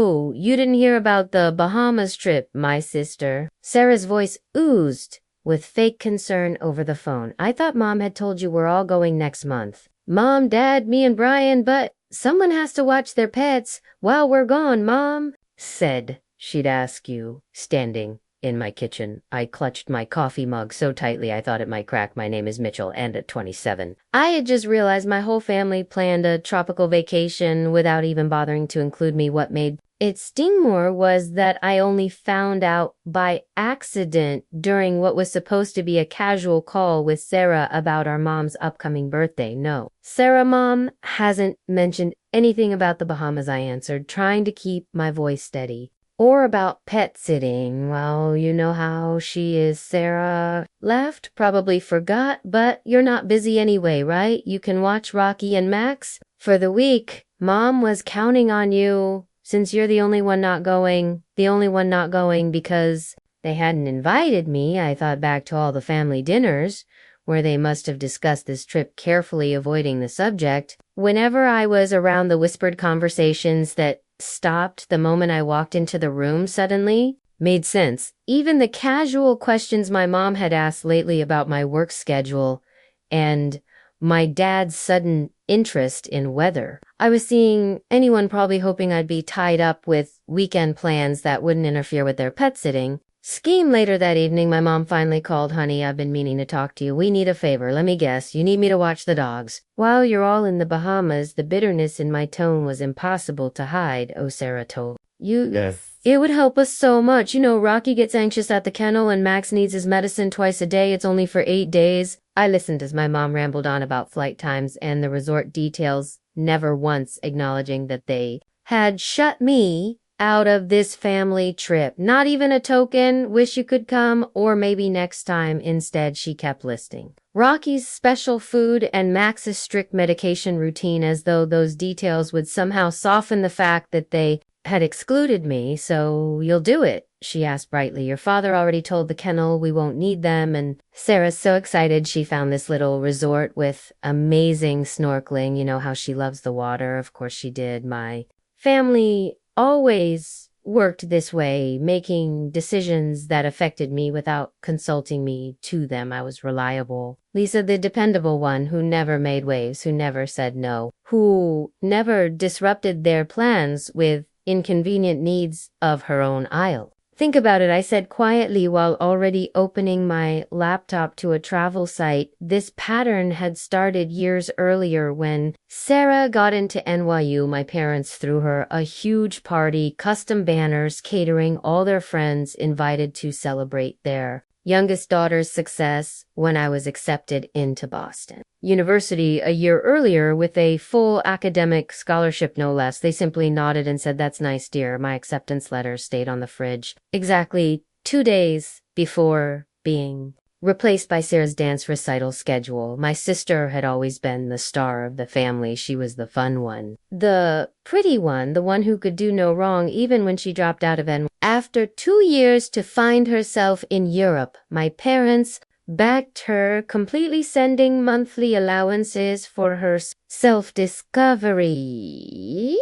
Oh, you didn't hear about the Bahamas trip, my sister. Sarah's voice oozed with fake concern over the phone. I thought Mom had told you we're all going next month. Mom, Dad, me and Brian, but someone has to watch their pets while we're gone, Mom. Said she'd ask you, standing in my kitchen. I clutched my coffee mug so tightly I thought it might crack. My name is Mitchell, and at 27. I had just realized my whole family planned a tropical vacation without even bothering to include me. What made it sting more was that I only found out by accident during what was supposed to be a casual call with Sarah about our mom's upcoming birthday. No, Sarah, Mom hasn't mentioned anything about the Bahamas, I answered, trying to keep my voice steady. Or about pet sitting. Well, you know how she is, Sarah. Laughed, probably forgot, but you're not busy anyway, right? You can watch Rocky and Max for the week. Mom was counting on you since you're the only one not going because they hadn't invited me. I thought back to all the family dinners where they must have discussed this trip, carefully avoiding the subject. Whenever I was around, the whispered conversations that stopped the moment I walked into the room suddenly made sense. Even the casual questions my mom had asked lately about my work schedule and my dad's sudden interest in weather. I was seeing anyone probably hoping I'd be tied up with weekend plans that wouldn't interfere with their pet sitting scheme. Later that evening, my mom finally called. Honey, I've been meaning to talk to you. We need a favor. Let me guess. You need me to watch the dogs. While you're all in the Bahamas, the bitterness in my tone was impossible to hide, Sarah told. Yes. It would help us so much. You know, Rocky gets anxious at the kennel and Max needs his medicine twice a day. It's only for 8 days. I listened as my mom rambled on about flight times and the resort details, never once acknowledging that they had shut me out of this family trip. Not even a token, wish you could come, or maybe next time. Instead, she kept listing Rocky's special food and Max's strict medication routine, as though those details would somehow soften the fact that they had excluded me. So you'll do it? She asked brightly. Your father already told the kennel we won't need them. And Sarah's so excited she found this little resort with amazing snorkeling. You know how she loves the water. Of course she did. My family always worked this way, making decisions that affected me without consulting me to them. I was reliable. Lisa, the dependable one who never made waves, who never said no, who never disrupted their plans with inconvenient needs of her own aisle. Think about it, I said quietly while already opening my laptop to a travel site. This pattern had started years earlier when Sarah got into NYU. My parents threw her a huge party, custom banners, catering, all their friends invited to celebrate their youngest daughter's success when I was accepted into Boston University a year earlier with a full academic scholarship, no less. They simply nodded and said, "That's nice, dear." My acceptance letter stayed on the fridge exactly 2 days before being replaced by Sarah's dance recital schedule. My sister had always been the star of the family. She was the fun one, the pretty one, the one who could do no wrong even when she dropped out of NYU. After 2 years to find herself in Europe, my parents backed her, completely sending monthly allowances for her self-discovery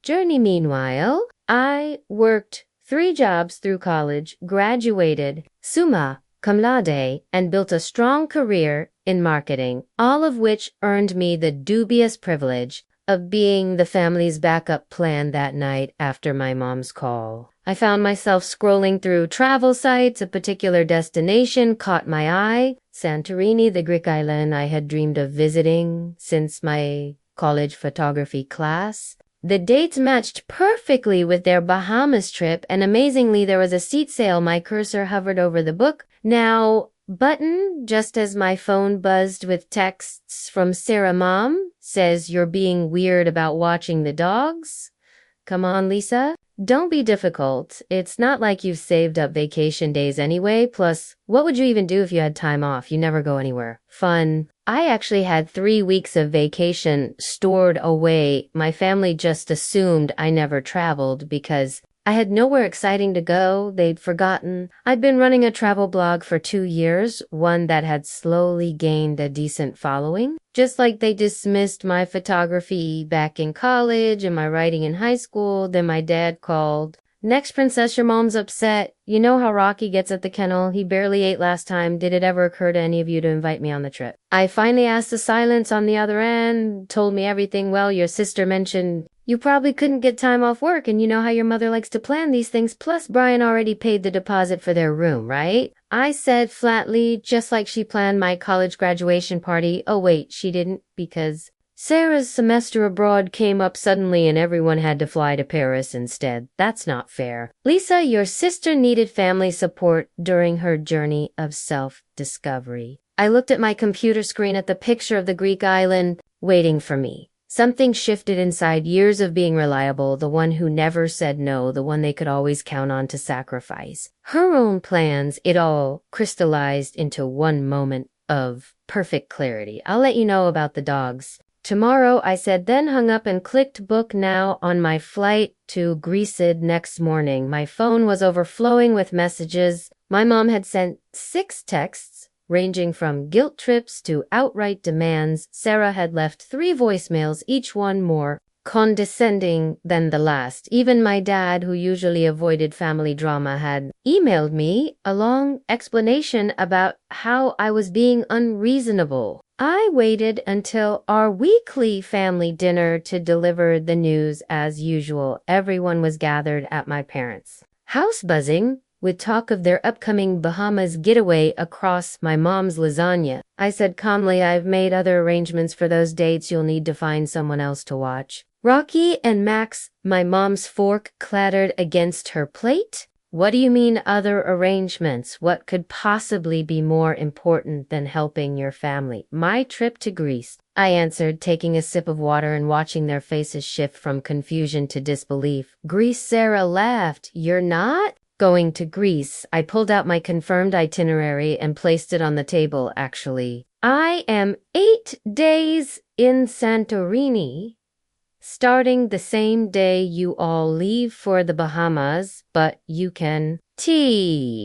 journey. Meanwhile, I worked 3 jobs through college, graduated summa cum laude, and built a strong career in marketing, all of which earned me the dubious privilege of being the family's backup plan that night after my mom's call. I found myself scrolling through travel sites. A particular destination caught my eye. Santorini, the Greek island I had dreamed of visiting since my college photography class. The dates matched perfectly with their Bahamas trip, and amazingly there was a seat sale. My cursor hovered over the book now button just as my phone buzzed with texts from Sarah. Mom says you're being weird about watching the dogs. Come on, Lisa. Don't be difficult. It's not like you've saved up vacation days anyway. Plus, what would you even do if you had time off? You never go anywhere. Fun. I actually had 3 weeks of vacation stored away. My family just assumed I never traveled because I had nowhere exciting to go. They'd forgotten. I'd been running a travel blog for 2 years, one that had slowly gained a decent following. Just like they dismissed my photography back in college and my writing in high school, then my dad called. Next, princess, your mom's upset. You know how Rocky gets at the kennel. He barely ate last time. Did it ever occur to any of you to invite me on the trip? I finally asked the silence on the other end, told me everything. Well, your sister mentioned you probably couldn't get time off work, and you know how your mother likes to plan these things. Plus, Brian already paid the deposit for their room, right? I said flatly, just like she planned my college graduation party. Oh wait, she didn't, because Sarah's semester abroad came up suddenly and everyone had to fly to Paris instead. That's not fair. Lisa, your sister needed family support during her journey of self-discovery. I looked at my computer screen at the picture of the Greek island waiting for me. Something shifted inside. Years of being reliable, the one who never said no, the one they could always count on to sacrifice. Her own plans, it all crystallized into one moment of perfect clarity. I'll let you know about the dogs tomorrow, I said, then hung up and clicked book now on my flight to Greece next morning. My phone was overflowing with messages. My mom had sent 6 texts, ranging from guilt trips to outright demands. Sarah had left 3 voicemails, each one more condescending than the last. Even my dad, who usually avoided family drama, had emailed me a long explanation about how I was being unreasonable. I waited until our weekly family dinner to deliver the news as usual. Everyone was gathered at my parents' house, buzzing with talk of their upcoming Bahamas getaway across my mom's lasagna. I said calmly, I've made other arrangements for those dates. You'll need to find someone else to watch. Rocky and Max, my mom's fork clattered against her plate. What do you mean other arrangements? What could possibly be more important than helping your family? My trip to Greece, I answered, taking a sip of water and watching their faces shift from confusion to disbelief. Greece? Sarah laughed. You're not going to Greece? I pulled out my confirmed itinerary and placed it on the table, actually. I am 8 days in Santorini, starting the same day you all leave for the Bahamas, but you can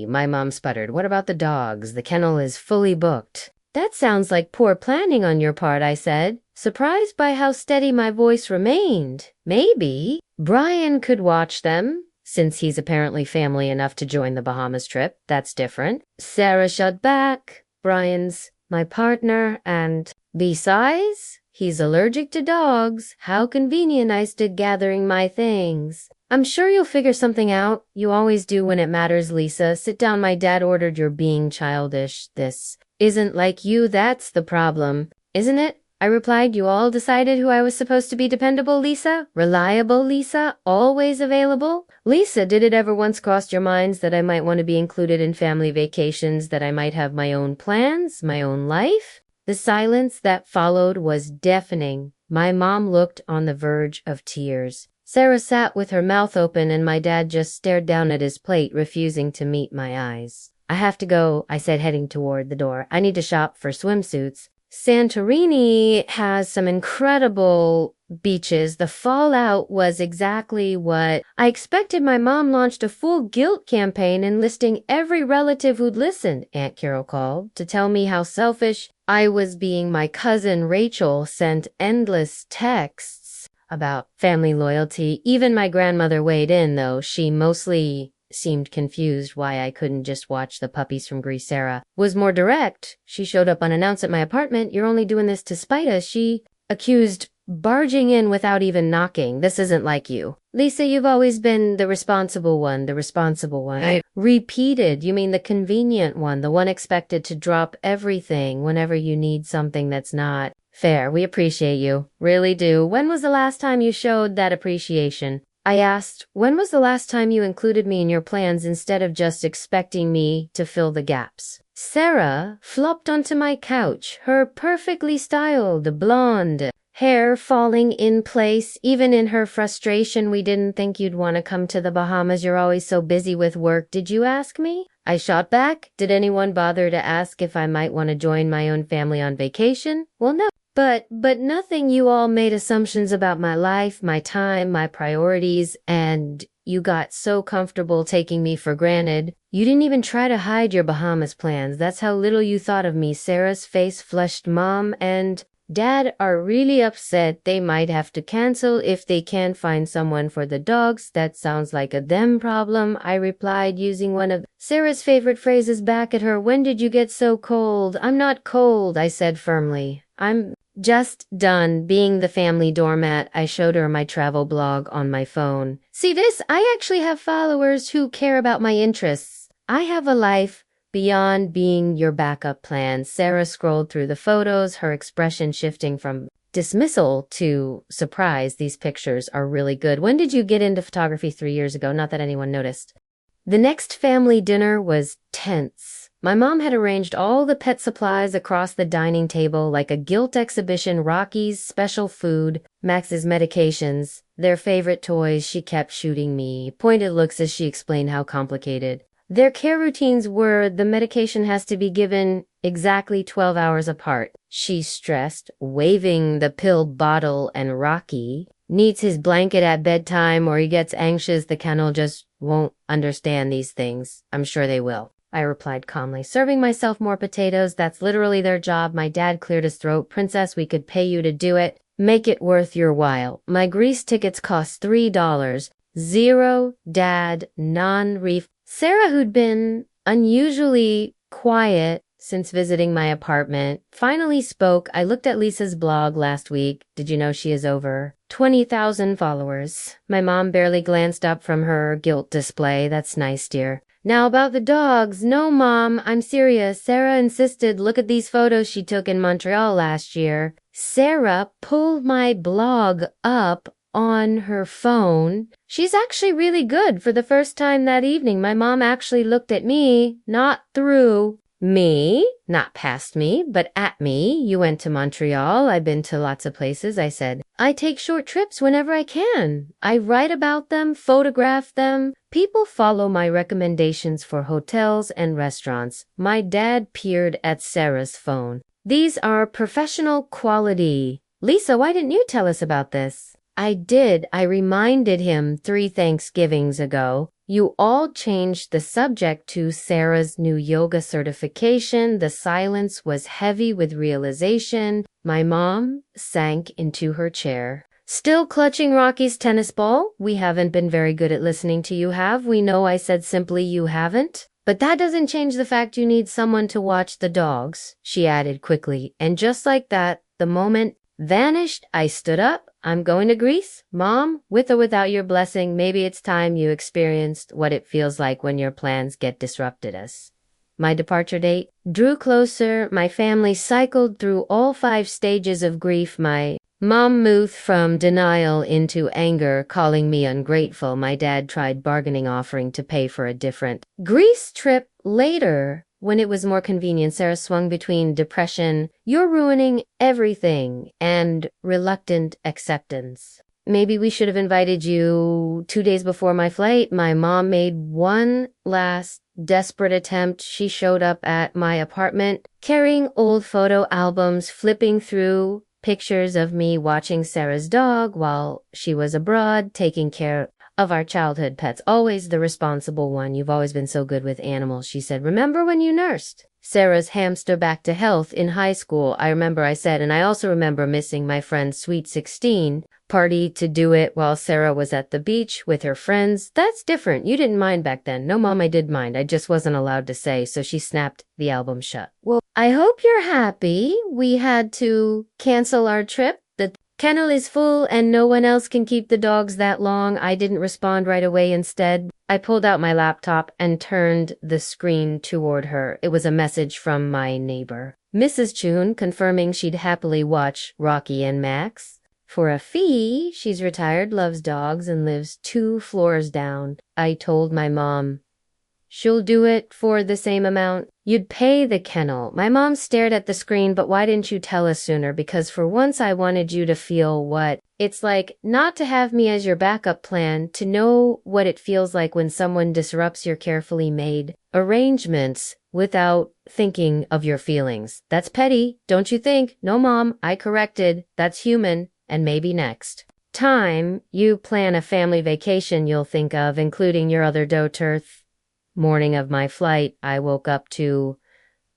my mom sputtered. What about the dogs? The kennel is fully booked. That sounds like poor planning on your part, I said, surprised by how steady my voice remained. Maybe Brian could watch them, since he's apparently family enough to join the Bahamas trip. That's different. Sarah shot back. Brian's my partner, and besides, he's allergic to dogs. How convenient, I stood gathering my things. I'm sure you'll figure something out. You always do when it matters, Lisa. Sit down, my dad ordered. You're being childish. This isn't like you, that's the problem. Isn't it? I replied. You all decided who I was supposed to be. Dependable Lisa? Reliable Lisa? Always available? Lisa, did it ever once cross your minds that I might want to be included in family vacations, that I might have my own plans, my own life? The silence that followed was deafening. My mom looked on the verge of tears. Sarah sat with her mouth open and my dad just stared down at his plate, refusing to meet my eyes. I have to go, I said, heading toward the door. I need to shop for swimsuits. Santorini has some incredible beaches. The fallout was exactly what I expected. My mom launched a full guilt campaign enlisting every relative who'd listened. Aunt Carol called to tell me how selfish I was being. My cousin Rachel sent endless texts about family loyalty. Even my grandmother weighed in, though she mostly seemed confused why I couldn't just watch the puppies from Greece. Sarah was more direct. She showed up unannounced at my apartment. You're only doing this to spite us, she accused, barging in without even knocking. This isn't like you. Lisa, you've always been the responsible one, the responsible one. I repeated. You mean the convenient one, the one expected to drop everything whenever you need something. That's not fair. We appreciate you. Really do. When was the last time you showed that appreciation? I asked. When was the last time you included me in your plans instead of just expecting me to fill the gaps? Sarah flopped onto my couch, her perfectly styled blonde hair falling in place. Even in her frustration, we didn't think you'd want to come to the Bahamas. You're always so busy with work. Did you ask me? I shot back. Did anyone bother to ask if I might want to join my own family on vacation? Well, no. But nothing. You all made assumptions about my life, my time, my priorities, and you got so comfortable taking me for granted. You didn't even try to hide your Bahamas plans. That's how little you thought of me. Sarah's face flushed. Mom and Dad are really upset. They might have to cancel if they can't find someone for the dogs. That sounds like a them problem, I replied, using one of Sarah's favorite phrases back at her. When did you get so cold? I'm not cold, I said firmly. I'm just done being the family doormat. I showed her my travel blog on my phone. See this? I actually have followers who care about my interests. I have a life beyond being your backup plan. Sarah scrolled through the photos, her expression shifting from dismissal to surprise. These pictures are really good. When did you get into photography? 3 years ago. Not that anyone noticed. The next family dinner was tense. My mom had arranged all the pet supplies across the dining table like a guilt exhibition. Rocky's special food, Max's medications, their favorite toys. She kept shooting me pointed looks as she explained how complicated their care routines were. The medication has to be given exactly 12 hours apart, she stressed, waving the pill bottle, and Rocky needs his blanket at bedtime or he gets anxious. The kennel just won't understand these things. I'm sure they will, I replied calmly, serving myself more potatoes. That's literally their job. My dad cleared his throat. Princess, we could pay you to do it. Make it worth your while. My Greece tickets cost $3. Zero, Dad, non-refund. Sarah, who'd been unusually quiet since visiting my apartment, finally spoke. I looked at Lisa's blog last week. Did you know she has over 20,000 followers? My mom barely glanced up from her guilt display. That's nice, dear. Now about the dogs. No, Mom, I'm serious. Sarah insisted. Look at these photos she took in Montreal last year. Sarah pulled my blog up on her phone. She's actually really good. For the first time that evening, my mom actually looked at me, not through me, not past me, but at me. You went to Montreal. I've been to lots of places, I said. I take short trips whenever I can. I write about them, photograph them. People follow my recommendations for hotels and restaurants. My dad peered at Sarah's phone. These are professional quality. Lisa, why didn't you tell us about this? I did. I reminded him 3 Thanksgivings ago. You all changed the subject to Sarah's new yoga certification. The silence was heavy with realization. My mom sank into her chair. Still clutching Rocky's tennis ball? We haven't been very good at listening to you, have we? No, I said simply. You haven't? But that doesn't change the fact you need someone to watch the dogs, she added quickly. And just like that, the moment vanished. I stood up. I'm going to Greece. Mom, with or without your blessing, maybe it's time you experienced what it feels like when your plans get disrupted. As my departure date drew closer, my family cycled through all 5 stages of grief. My mom moved from denial into anger, calling me ungrateful. My dad tried bargaining, offering to pay for a different Greece trip later. When it was more convenient, Sarah swung between depression, you're ruining everything, and reluctant acceptance. Maybe we should have invited you 2 days before my flight. My mom made one last desperate attempt. She showed up at my apartment, carrying old photo albums, flipping through pictures of me watching Sarah's dog while she was abroad, taking care of our childhood pets. Always the responsible one. You've always been so good with animals, she said. Remember when you nursed Sarah's hamster back to health in high school? I remember, I said, and I also remember missing my friend's Sweet 16 party to do it while Sarah was at the beach with her friends. That's different. You didn't mind back then. No, Mom, I did mind. I just wasn't allowed to say, so she snapped the album shut. Well, I hope you're happy. We had to cancel our trip. The kennel is full and no one else can keep the dogs that long. I didn't respond right away. Instead, I pulled out my laptop and turned the screen toward her. It was a message from my neighbor, Mrs. Chun, confirming she'd happily watch Rocky and Max for a fee. She's retired, loves dogs, and lives 2 floors down. I told my mom, she'll do it for the same amount. You'd pay the kennel. My mom stared at the screen. But why didn't you tell us sooner? Because for once I wanted you to feel what it's like not to have me as your backup plan, to know what it feels like when someone disrupts your carefully made arrangements. without thinking of your feelings. That's petty, don't you think? No, Mom, I corrected. That's human, and maybe next time you plan a family vacation you'll think of including your other doturth. Morning of my flight, I woke up to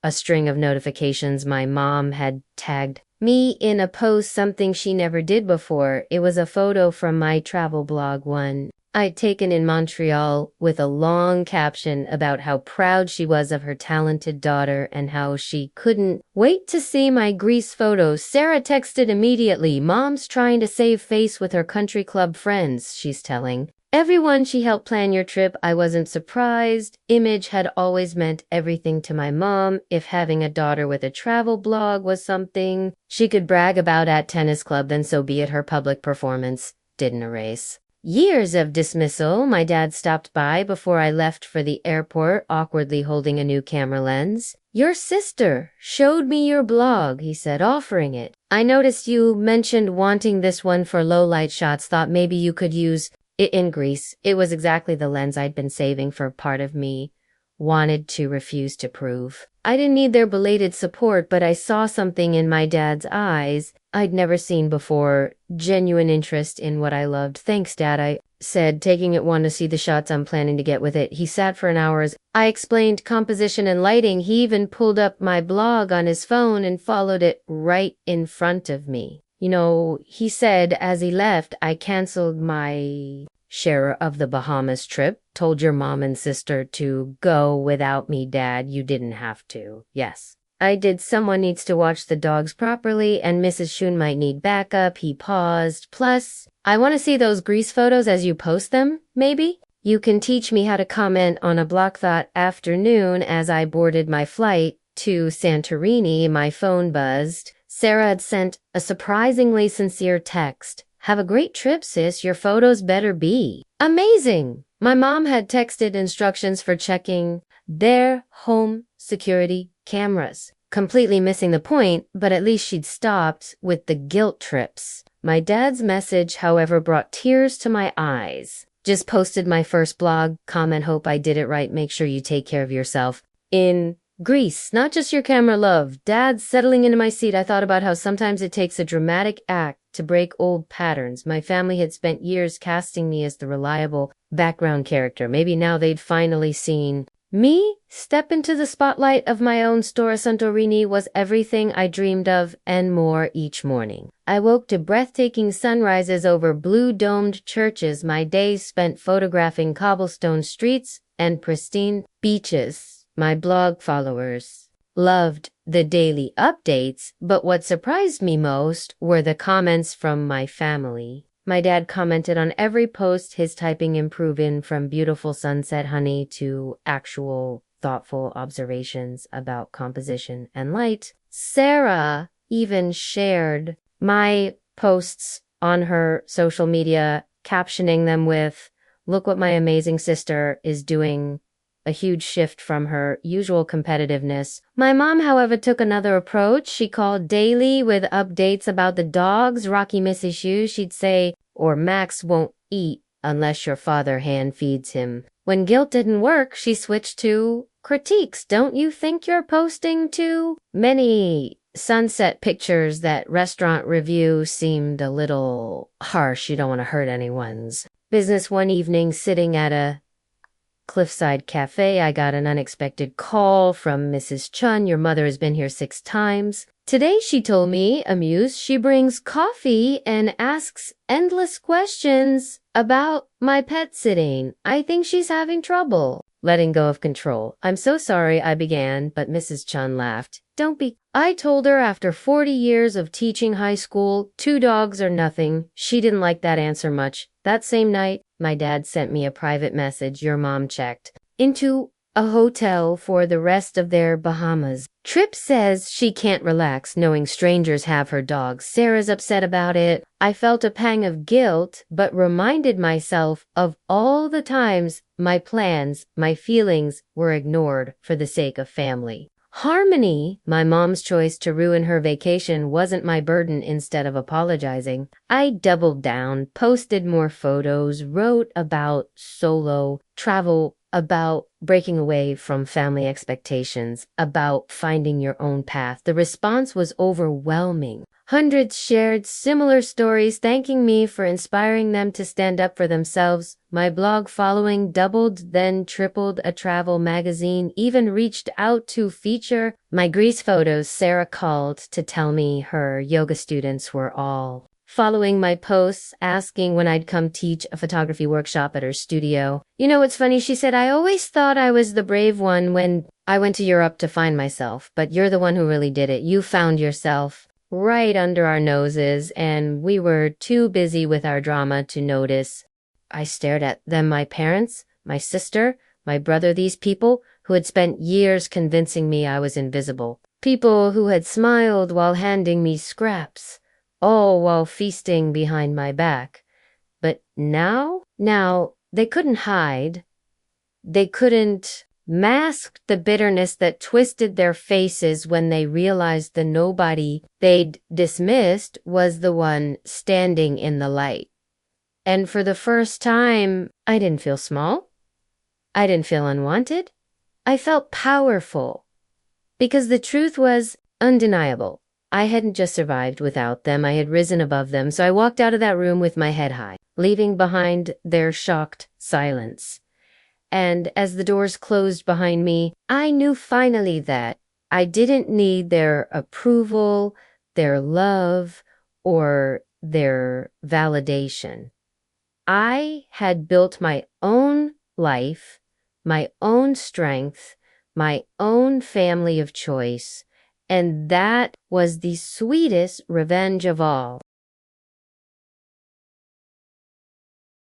a string of notifications. My mom had tagged me in a post, something she never did before. It was a photo from my travel blog one I'd taken in Montreal with a long caption about how proud she was of her talented daughter and how she couldn't wait to see my Greece photos. Sarah texted immediately. Mom's trying to save face with her country club friends, she's telling everyone she helped plan your trip. I wasn't surprised. Image had always meant everything to my mom. If having a daughter with a travel blog was something she could brag about at tennis club, then so be it. Her public performance didn't erase years of dismissal. My dad stopped by before I left for the airport, awkwardly holding a new camera lens. Your sister showed me your blog, he said, offering it. I noticed you mentioned wanting this one for low light shots. Thought maybe you could use it in Greece. It was exactly the lens I'd been saving for. Part of me wanted to refuse to prove I didn't need their belated support, but I saw something in my dad's eyes I'd never seen before. Genuine interest in what I loved. Thanks, Dad, I said, taking it. Want to see the shots I'm planning to get with it? He sat for an hour as I explained composition and lighting. He even pulled up my blog on his phone and followed it right in front of me. You know, he said as he left, I canceled my share of the Bahamas trip. Told your mom and sister to go without me, Dad. You didn't have to. Yes, I did. Someone needs to watch the dogs properly, and Mrs. Shun might need backup. He paused. Plus, I want to see those Grease photos as you post them, maybe? You can teach me how to comment on a block. That afternoon, as I boarded my flight to Santorini, my phone buzzed. Sarah had sent a surprisingly sincere text. Have a great trip, sis. Your photos better be amazing. My mom had texted instructions for checking their home security cameras. Completely missing the point, but at least she'd stopped with the guilt trips. My dad's message, however, brought tears to my eyes. Just posted my first blog. Comment, hope I did it right. Make sure you take care of yourself in Greece, not just your camera, love. Dad, settling into my seat, I thought about how sometimes it takes a dramatic act to break old patterns. My family had spent years casting me as the reliable background character. Maybe now they'd finally seen me step into the spotlight of my own story. Santorini was everything I dreamed of and more. Each morning I woke to breathtaking sunrises over blue-domed churches. My days spent photographing cobblestone streets and pristine beaches. My blog followers loved the daily updates, but what surprised me most were the comments from my family. My dad commented on every post, his typing improving from beautiful sunset honey to actual thoughtful observations about composition and light. Sarah even shared my posts on her social media, captioning them with, "Look what my amazing sister is doing." A huge shift from her usual competitiveness. My mom, however, took another approach. She called daily with updates about the dogs. Rocky miss issues, she'd say, or Max won't eat unless your father hand feeds him. When guilt didn't work, she switched to critiques. Don't you think you're posting too many sunset pictures? That restaurant review seemed a little harsh. You don't want to hurt anyone's business. One evening, sitting at a Cliffside Cafe, I got an unexpected call from Mrs. Chun. Your mother has been here 6 times. Today, she told me, amused, she brings coffee and asks endless questions about my pet sitting. I think she's having trouble letting go of control. I'm so sorry, I began, but Mrs. Chun laughed. Don't be. I told her after 40 years of teaching high school, 2 dogs or nothing. She didn't like that answer much. That same night, my dad sent me a private message. Your mom checked into a hotel for the rest of their Bahamas trip. Says she can't relax knowing strangers have her dogs. Sarah's upset about it. I felt a pang of guilt, but reminded myself of all the times my plans, my feelings were ignored for the sake of family harmony. My mom's choice to ruin her vacation wasn't my burden. Instead of apologizing, I doubled down, posted more photos, wrote about solo travel, about breaking away from family expectations, about finding your own path. The response was overwhelming. Hundreds shared similar stories, thanking me for inspiring them to stand up for themselves. My blog following doubled, then tripled. A travel magazine even reached out to feature my Greece photos. Sarah called to tell me her yoga students were all following my posts, asking when I'd come teach a photography workshop at her studio. You know what's funny? She said, I always thought I was the brave one when I went to Europe to find myself, but you're the one who really did it. You found yourself right under our noses, and we were too busy with our drama to notice. I stared at them, my parents, my sister, my brother, these people who had spent years convincing me I was invisible. People who had smiled while handing me scraps, all while feasting behind my back. But now they couldn't hide. They couldn't mask the bitterness that twisted their faces when they realized the nobody they'd dismissed was the one standing in the light. And for the first time, I didn't feel small. I didn't feel unwanted. I felt powerful. Because the truth was undeniable. I hadn't just survived without them, I had risen above them, so I walked out of that room with my head high, leaving behind their shocked silence. And as the doors closed behind me, I knew finally that I didn't need their approval, their love, or their validation. I had built my own life, my own strength, my own family of choice, and that was the sweetest revenge of all.